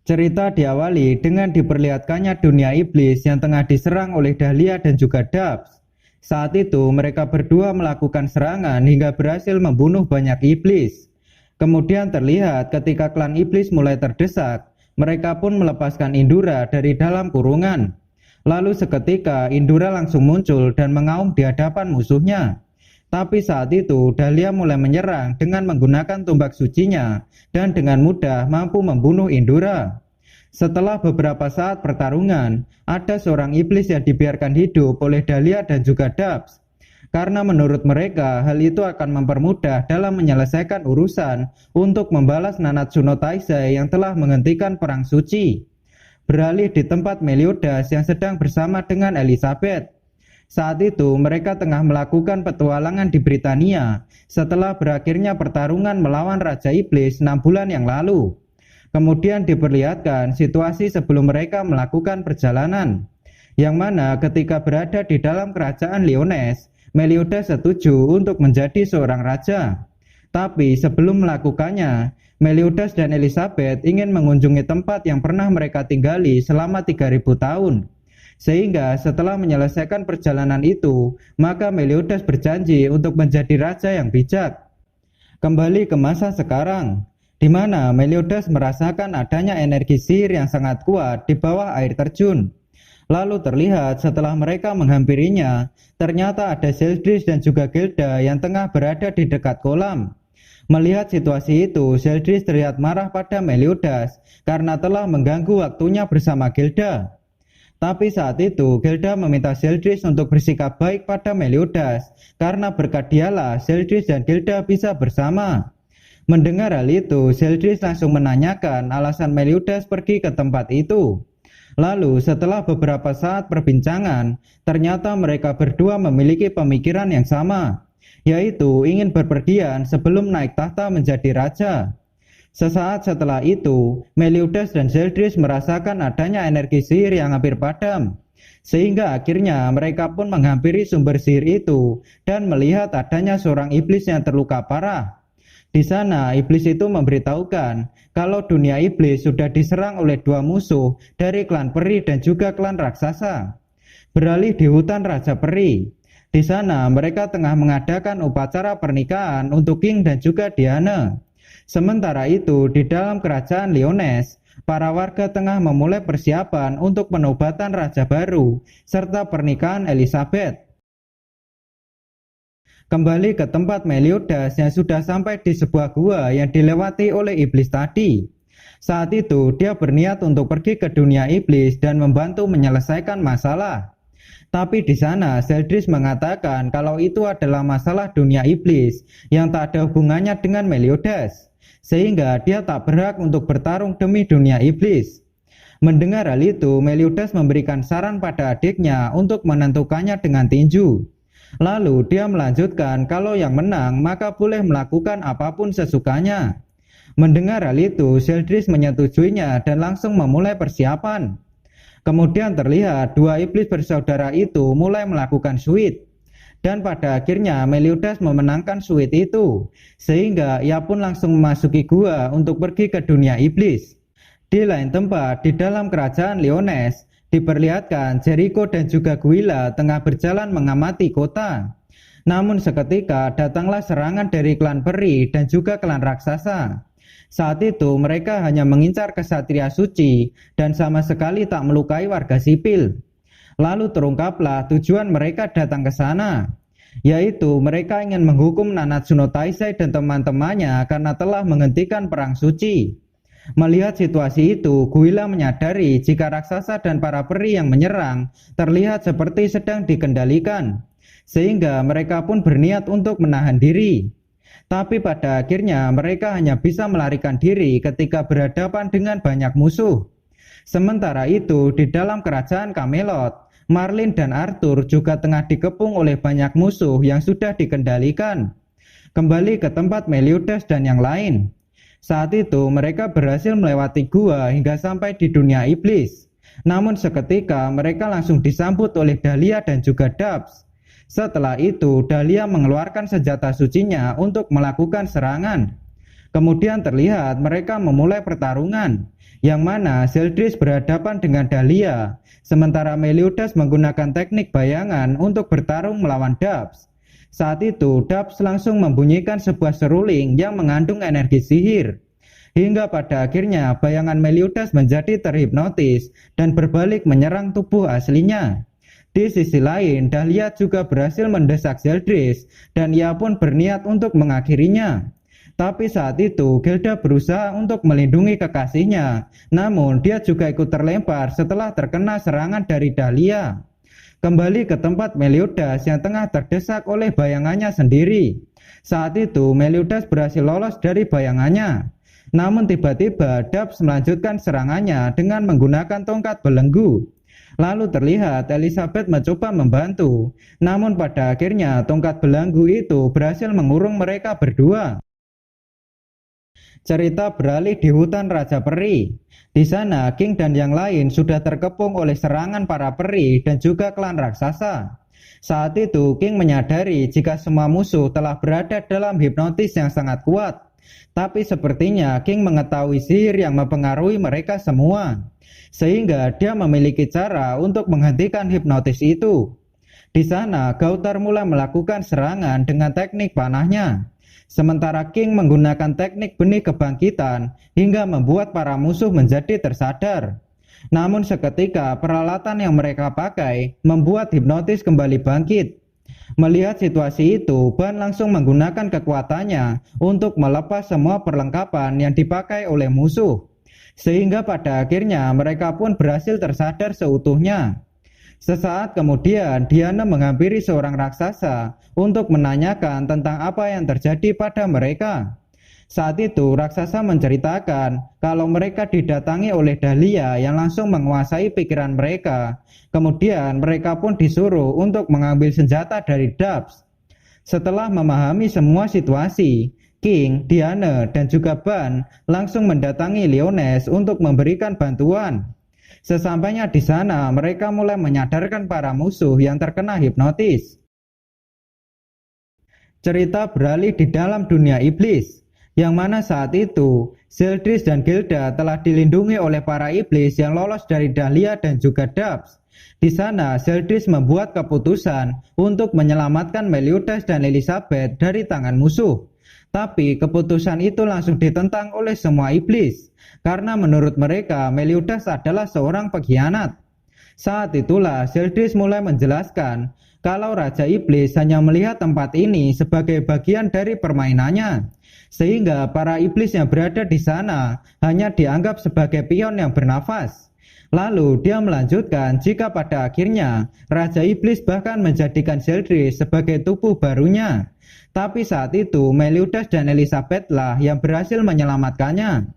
Cerita diawali dengan diperlihatkannya dunia iblis yang tengah diserang oleh Dahlia dan juga Dubs. Saat itu mereka berdua melakukan serangan hingga berhasil membunuh banyak iblis. Kemudian terlihat ketika klan iblis mulai terdesak, mereka pun melepaskan Indura dari dalam kurungan. Lalu seketika Indura langsung muncul dan mengaum di hadapan musuhnya. Tapi saat itu Dahlia mulai menyerang dengan menggunakan tombak sucinya dan dengan mudah mampu membunuh Indura. Setelah beberapa saat pertarungan, ada seorang iblis yang dibiarkan hidup oleh Dahlia dan juga Dubs. Karena menurut mereka hal itu akan mempermudah dalam menyelesaikan urusan untuk membalas Nanatsu no Taizai yang telah menghentikan perang suci. Beralih di tempat Meliodas yang sedang bersama dengan Elizabeth. Saat itu mereka tengah melakukan petualangan di Britania setelah berakhirnya pertarungan melawan Raja Iblis 6 bulan yang lalu. Kemudian diperlihatkan situasi sebelum mereka melakukan perjalanan, yang mana ketika berada di dalam kerajaan Lyonesse, Meliodas setuju untuk menjadi seorang raja. Tapi sebelum melakukannya, Meliodas dan Elizabeth ingin mengunjungi tempat yang pernah mereka tinggali selama 3000 tahun. Sehingga setelah menyelesaikan perjalanan itu, maka Meliodas berjanji untuk menjadi raja yang bijak. Kembali ke masa sekarang, di mana Meliodas merasakan adanya energi sihir yang sangat kuat di bawah air terjun. Lalu terlihat setelah mereka menghampirinya, ternyata ada Zeldris dan juga Gelda yang tengah berada di dekat kolam. Melihat situasi itu, Zeldris terlihat marah pada Meliodas karena telah mengganggu waktunya bersama Gelda. Tapi saat itu Gelda meminta Zeldris untuk bersikap baik pada Meliodas karena berkat dialah Zeldris dan Gelda bisa bersama. Mendengar hal itu, Zeldris langsung menanyakan alasan Meliodas pergi ke tempat itu. Lalu setelah beberapa saat perbincangan, ternyata mereka berdua memiliki pemikiran yang sama, yaitu ingin berpergian sebelum naik tahta menjadi raja. Sesaat setelah itu, Meliodas dan Zeldris merasakan adanya energi sihir yang hampir padam. Sehingga akhirnya mereka pun menghampiri sumber sihir itu dan melihat adanya seorang iblis yang terluka parah. Di sana, iblis itu memberitahukan kalau dunia iblis sudah diserang oleh dua musuh dari klan peri dan juga klan raksasa. Beralih di hutan Raja Peri. Di sana, mereka tengah mengadakan upacara pernikahan untuk King dan juga Diana. Sementara itu, di dalam kerajaan Lyonesse, para warga tengah memulai persiapan untuk penobatan raja baru serta pernikahan Elizabeth. Kembali ke tempat Meliodas yang sudah sampai di sebuah gua yang dilewati oleh iblis tadi. Saat itu, dia berniat untuk pergi ke dunia iblis dan membantu menyelesaikan masalah. Tapi di sana, Zeldris mengatakan kalau itu adalah masalah dunia iblis yang tak ada hubungannya dengan Meliodas. Sehingga dia tak berhak untuk bertarung demi dunia iblis. Mendengar hal itu, Meliodas memberikan saran pada adiknya untuk menentukannya dengan tinju. Lalu dia melanjutkan kalau yang menang maka boleh melakukan apapun sesukanya. Mendengar hal itu, Zeldris menyetujuinya dan langsung memulai persiapan. Kemudian terlihat dua iblis bersaudara itu mulai melakukan suit. Dan pada akhirnya Meliodas memenangkan suit itu, sehingga ia pun langsung memasuki gua untuk pergi ke dunia iblis. Di lain tempat, di dalam kerajaan Lyonesse, diperlihatkan Jericho dan juga Guila tengah berjalan mengamati kota. Namun seketika datanglah serangan dari klan peri dan juga klan raksasa. Saat itu mereka hanya mengincar kesatria suci dan sama sekali tak melukai warga sipil. Lalu terungkaplah tujuan mereka datang ke sana, yaitu mereka ingin menghukum Nanatsu no Taizai dan teman-temannya karena telah menghentikan perang suci. Melihat situasi itu, Guila menyadari jika raksasa dan para peri yang menyerang terlihat seperti sedang dikendalikan, sehingga mereka pun berniat untuk menahan diri. Tapi pada akhirnya mereka hanya bisa melarikan diri ketika berhadapan dengan banyak musuh. Sementara itu, di dalam kerajaan Camelot, Marlin dan Arthur juga tengah dikepung oleh banyak musuh yang sudah dikendalikan. Kembali ke tempat Meliodas dan yang lain. Saat itu mereka berhasil melewati gua hingga sampai di dunia iblis. Namun seketika mereka langsung disambut oleh Dahlia dan juga Dubs. Setelah itu Dahlia mengeluarkan senjata sucinya untuk melakukan serangan. Kemudian terlihat mereka memulai pertarungan, yang mana Zeldris berhadapan dengan Dahlia, sementara Meliodas menggunakan teknik bayangan untuk bertarung melawan Dubs. Saat itu Dubs langsung membunyikan sebuah seruling yang mengandung energi sihir. Hingga pada akhirnya bayangan Meliodas menjadi terhipnotis dan berbalik menyerang tubuh aslinya. Di sisi lain, Dahlia juga berhasil mendesak Zeldris dan ia pun berniat untuk mengakhirinya. Tapi saat itu Gelda berusaha untuk melindungi kekasihnya, namun dia juga ikut terlempar setelah terkena serangan dari Dahlia. Kembali ke tempat Meliodas yang tengah terdesak oleh bayangannya sendiri. Saat itu Meliodas berhasil lolos dari bayangannya. Namun tiba-tiba Dubs melanjutkan serangannya dengan menggunakan tongkat belenggu. Lalu terlihat Elizabeth mencoba membantu, namun pada akhirnya tongkat belenggu itu berhasil mengurung mereka berdua. Cerita beralih di hutan Raja Peri. Di sana, King dan yang lain sudah terkepung oleh serangan para peri dan juga klan raksasa. Saat itu, King menyadari jika semua musuh telah berada dalam hipnotis yang sangat kuat. Tapi sepertinya King mengetahui sihir yang mempengaruhi mereka semua, sehingga dia memiliki cara untuk menghentikan hipnotis itu. Di sana, Gautar mulai melakukan serangan dengan teknik panahnya. Sementara King menggunakan teknik benih kebangkitan hingga membuat para musuh menjadi tersadar. Namun seketika peralatan yang mereka pakai membuat hipnotis kembali bangkit. Melihat situasi itu, Ban langsung menggunakan kekuatannya untuk melepas semua perlengkapan yang dipakai oleh musuh. Sehingga pada akhirnya mereka pun berhasil tersadar seutuhnya. Sesaat kemudian Diana menghampiri seorang raksasa untuk menanyakan tentang apa yang terjadi pada mereka. Saat itu raksasa menceritakan kalau mereka didatangi oleh Dahlia yang langsung menguasai pikiran mereka. Kemudian mereka pun disuruh untuk mengambil senjata dari Dubs. Setelah memahami semua situasi, King, Diana, dan juga Ban langsung mendatangi Lioness untuk memberikan bantuan. Sesampainya di sana, mereka mulai menyadarkan para musuh yang terkena hipnotis. Cerita beralih di dalam dunia iblis, yang mana saat itu Zeldris dan Gelda telah dilindungi oleh para iblis yang lolos dari Dahlia dan juga Dubs. Di sana, Zeldris membuat keputusan untuk menyelamatkan Meliodas dan Elizabeth dari tangan musuh. Tapi keputusan itu langsung ditentang oleh semua iblis, karena menurut mereka Meliodas adalah seorang pengkhianat. Saat itulah Zeldris mulai menjelaskan kalau Raja Iblis hanya melihat tempat ini sebagai bagian dari permainannya, sehingga para iblis yang berada di sana hanya dianggap sebagai pion yang bernafas. Lalu dia melanjutkan jika pada akhirnya Raja Iblis bahkan menjadikan Zeldris sebagai tubuh barunya. Tapi saat itu Meliodas dan Elizabeth lah yang berhasil menyelamatkannya.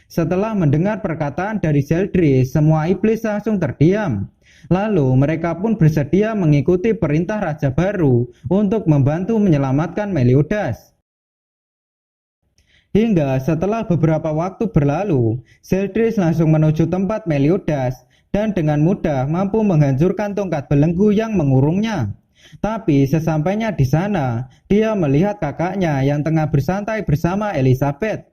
Setelah mendengar perkataan dari Zeldris, semua iblis langsung terdiam. Lalu mereka pun bersedia mengikuti perintah Raja baru untuk membantu menyelamatkan Meliodas. Hingga setelah beberapa waktu berlalu, Zeldris langsung menuju tempat Meliodas dan dengan mudah mampu menghancurkan tongkat belenggu yang mengurungnya. Tapi sesampainya di sana, dia melihat kakaknya yang tengah bersantai bersama Elizabeth.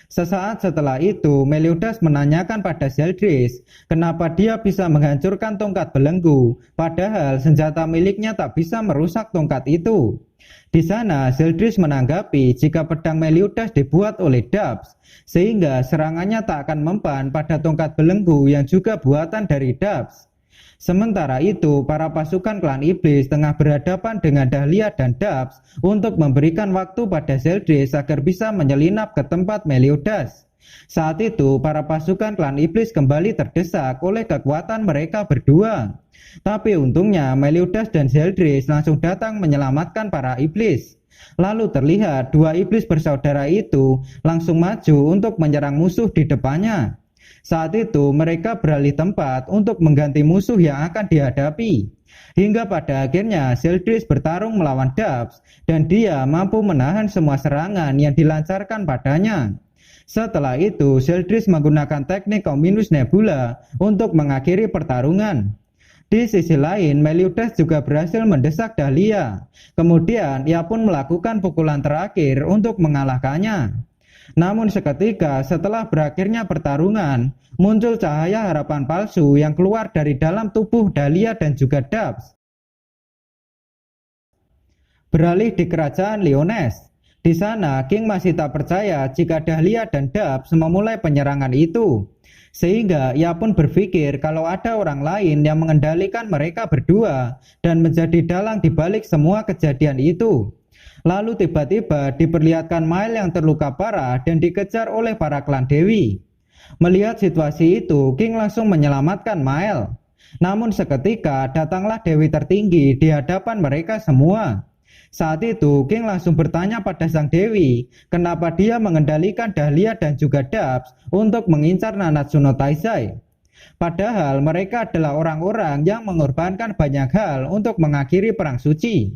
Sesaat setelah itu, Meliodas menanyakan pada Zeldris kenapa dia bisa menghancurkan tongkat belenggu, padahal senjata miliknya tak bisa merusak tongkat itu. Di sana, Zeldris menanggapi jika pedang Meliodas dibuat oleh Dubs, sehingga serangannya tak akan mempan pada tongkat belenggu yang juga buatan dari Dubs. Sementara itu, para pasukan klan iblis tengah berhadapan dengan Dahlia dan Dubs untuk memberikan waktu pada Zeldris agar bisa menyelinap ke tempat Meliodas. Saat itu, para pasukan klan iblis kembali terdesak oleh kekuatan mereka berdua. Tapi untungnya Meliodas dan Zeldris langsung datang menyelamatkan para iblis. Lalu terlihat dua iblis bersaudara itu langsung maju untuk menyerang musuh di depannya. Saat itu mereka beralih tempat untuk mengganti musuh yang akan dihadapi. Hingga pada akhirnya Zeldris bertarung melawan Dubs dan dia mampu menahan semua serangan yang dilancarkan padanya. Setelah itu Zeldris menggunakan teknik Ominous Nebula untuk mengakhiri pertarungan. Di sisi lain Meliodas juga berhasil mendesak Dahlia. Kemudian ia pun melakukan pukulan terakhir untuk mengalahkannya. Namun seketika setelah berakhirnya pertarungan, muncul cahaya harapan palsu yang keluar dari dalam tubuh Dahlia dan juga Dubs. Beralih di kerajaan Lyonesse. Di sana King masih tak percaya jika Dahlia dan Dubs memulai penyerangan itu. Sehingga ia pun berpikir kalau ada orang lain yang mengendalikan mereka berdua dan menjadi dalang di balik semua kejadian itu. Lalu tiba-tiba diperlihatkan Mael yang terluka parah dan dikejar oleh para klan Dewi. Melihat situasi itu, King langsung menyelamatkan Mael. Namun seketika datanglah Dewi tertinggi di hadapan mereka semua. Saat itu King langsung bertanya pada sang Dewi, kenapa dia mengendalikan Dahlia dan juga Dubs untuk mengincar Nanatsu no Taizai. Padahal mereka adalah orang-orang yang mengorbankan banyak hal untuk mengakhiri perang suci.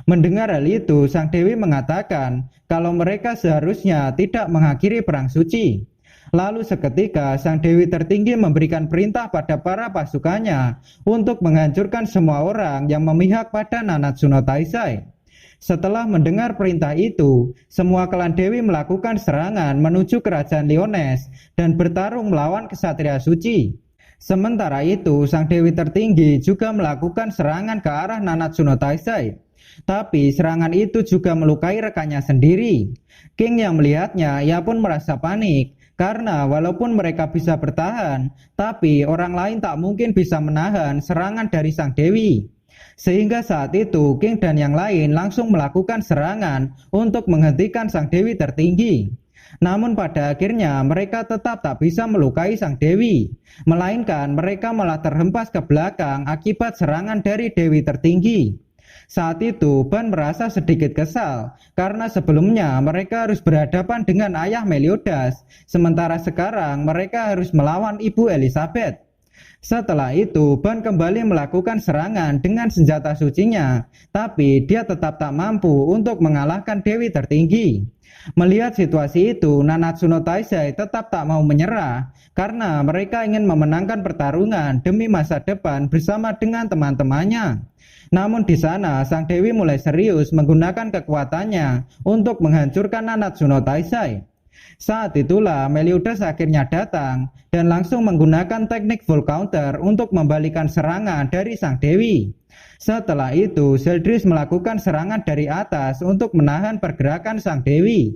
Mendengar hal itu, sang Dewi mengatakan kalau mereka seharusnya tidak mengakhiri perang suci. Lalu seketika sang Dewi tertinggi memberikan perintah pada para pasukannya untuk menghancurkan semua orang yang memihak pada Nanatsu no Taizai. Setelah mendengar perintah itu, semua klan Dewi melakukan serangan menuju kerajaan Lyonesse dan bertarung melawan kesatria suci. Sementara itu, sang Dewi tertinggi juga melakukan serangan ke arah Nanatsu no Taizai. Tapi serangan itu juga melukai rekannya sendiri. King yang melihatnya, ia pun merasa panik karena walaupun mereka bisa bertahan, tapi orang lain tak mungkin bisa menahan serangan dari sang Dewi. Sehingga saat itu King dan yang lain langsung melakukan serangan untuk menghentikan sang Dewi tertinggi. Namun pada akhirnya mereka tetap tak bisa melukai sang Dewi, melainkan mereka malah terhempas ke belakang akibat serangan dari Dewi tertinggi. Saat itu Ban merasa sedikit kesal karena sebelumnya mereka harus berhadapan dengan ayah Meliodas, sementara sekarang mereka harus melawan ibu Elizabeth. Setelah itu Ban kembali melakukan serangan dengan senjata sucinya, tapi dia tetap tak mampu untuk mengalahkan Dewi tertinggi. Melihat situasi itu, Nanatsu no Taizai tetap tak mau menyerah karena mereka ingin memenangkan pertarungan demi masa depan bersama dengan teman-temannya. Namun di sana sang Dewi mulai serius menggunakan kekuatannya untuk menghancurkan Nanatsu no Taizai. Saat itulah Meliodas akhirnya datang dan langsung menggunakan teknik full counter untuk membalikan serangan dari sang Dewi. Setelah itu Zeldris melakukan serangan dari atas untuk menahan pergerakan sang Dewi.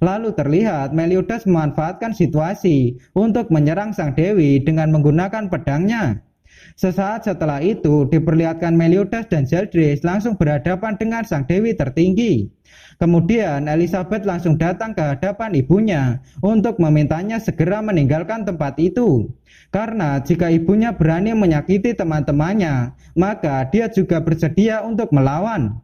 Lalu terlihat Meliodas memanfaatkan situasi untuk menyerang sang Dewi dengan menggunakan pedangnya. Sesaat setelah itu diperlihatkan Meliodas dan Zeldris langsung berhadapan dengan sang Dewi tertinggi. Kemudian Elizabeth langsung datang ke hadapan ibunya untuk memintanya segera meninggalkan tempat itu. Karena jika ibunya berani menyakiti teman-temannya, maka dia juga bersedia untuk melawan.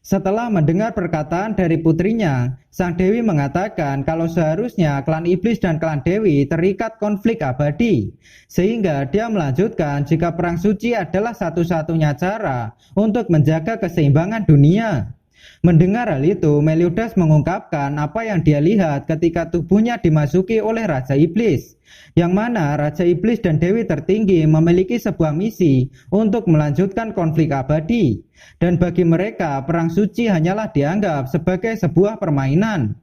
Setelah mendengar perkataan dari putrinya, sang Dewi mengatakan kalau seharusnya klan iblis dan klan Dewi terikat konflik abadi. Sehingga dia melanjutkan jika perang suci adalah satu-satunya cara untuk menjaga keseimbangan dunia. Mendengar hal itu, Meliodas mengungkapkan apa yang dia lihat ketika tubuhnya dimasuki oleh Raja Iblis, yang mana Raja Iblis dan Dewi tertinggi memiliki sebuah misi untuk melanjutkan konflik abadi, dan bagi mereka perang suci hanyalah dianggap sebagai sebuah permainan.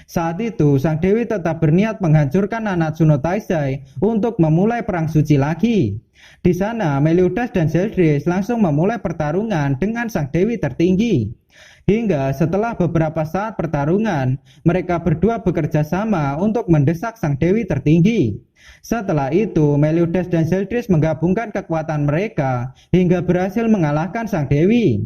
Saat itu sang Dewi tetap berniat menghancurkan Nanatsu no Taizai untuk memulai perang suci lagi. Di sana Meliodas dan Zeldris langsung memulai pertarungan dengan sang Dewi tertinggi. Hingga setelah beberapa saat pertarungan, mereka berdua bekerja sama untuk mendesak sang Dewi tertinggi. Setelah itu, Meliodas dan Zeldris menggabungkan kekuatan mereka hingga berhasil mengalahkan sang Dewi.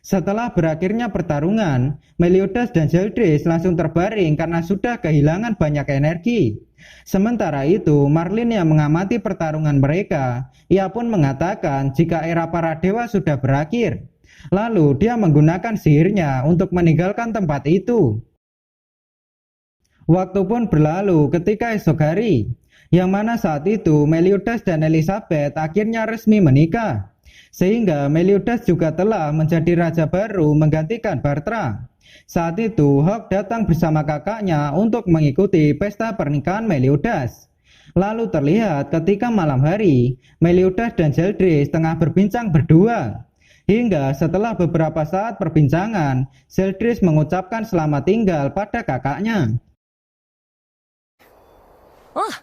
Setelah berakhirnya pertarungan, Meliodas dan Zeldris langsung terbaring karena sudah kehilangan banyak energi. Sementara itu, Marlin yang mengamati pertarungan mereka, ia pun mengatakan jika era para dewa sudah berakhir. Lalu dia menggunakan sihirnya untuk meninggalkan tempat itu. Waktu pun berlalu ketika esok hari, yang mana saat itu Meliodas dan Elizabeth akhirnya resmi menikah. Sehingga Meliodas juga telah menjadi raja baru menggantikan Bartra. Saat itu Hawk datang bersama kakaknya untuk mengikuti pesta pernikahan Meliodas. Lalu terlihat ketika malam hari, Meliodas dan Zeldris tengah berbincang berdua. Hingga setelah beberapa saat perbincangan, Zeldris mengucapkan selamat tinggal pada kakaknya. Oh,